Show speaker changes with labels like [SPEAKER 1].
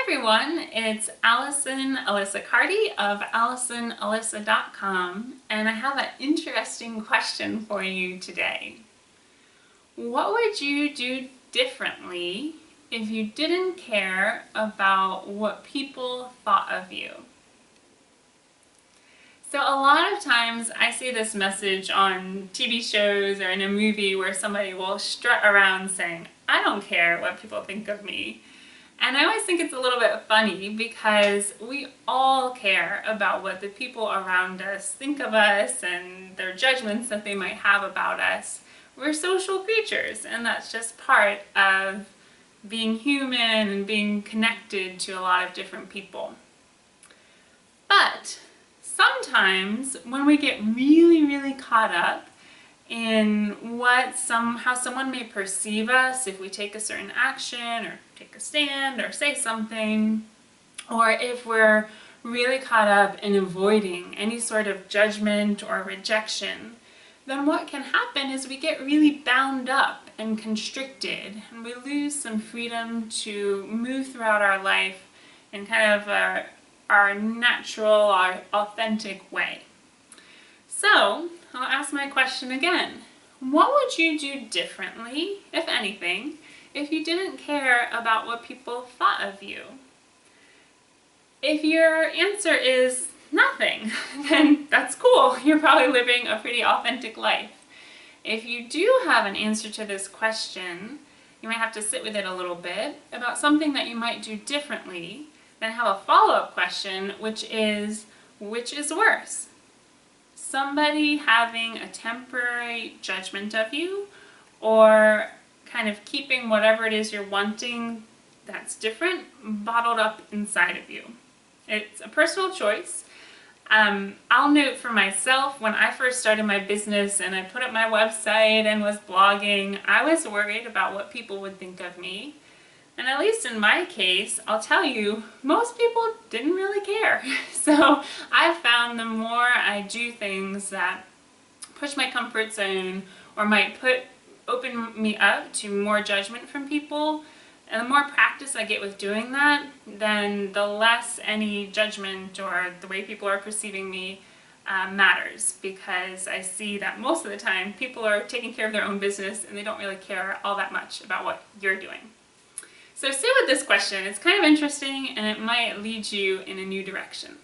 [SPEAKER 1] everyone, it's Allison Alyssa Carty of AllisonAlyssa.com, and I have an interesting question for you today. What would you do differently if you didn't care about what people thought of you? So a lot of times I see this message on TV shows or in a movie where somebody will strut around saying, "I don't care what people think of me." And I always think it's a little bit funny because we all care about what the people around us think of us and their judgments that they might have about us. We're social creatures, and that's just part of being human and being connected to a lot of different people. But sometimes when we get really caught up in how someone may perceive us if we take a certain action or take a stand or say something, or if we're really caught up in avoiding any sort of judgment or rejection, then what can happen is we get really bound up and constricted, and we lose some freedom to move throughout our life in kind of our natural, our authentic way. So I'll ask my question again. What would you do differently, if anything, if you didn't care about what people thought of you? If your answer is nothing, then that's cool. You're probably living a pretty authentic life. If you do have an answer to this question, you might have to sit with it a little bit about something that you might do differently, then have a follow-up question, which is worse? Somebody having a temporary judgment of you, or kind of keeping whatever it is you're wanting that's different bottled up inside of you. It's a personal choice. I'll note for myself, when I first started my business and I put up my website and was blogging, I was worried about what people would think of me. And at least in my case, I'll tell you, most people didn't really care. So I've found the more I do things that push my comfort zone or might open me up to more judgment from people, and the more practice I get with doing that, then the less any judgment or the way people are perceiving me matters, because I see that most of the time people are taking care of their own business and they don't really care all that much about what you're doing. So sit with this question. It's kind of interesting and it might lead you in a new direction.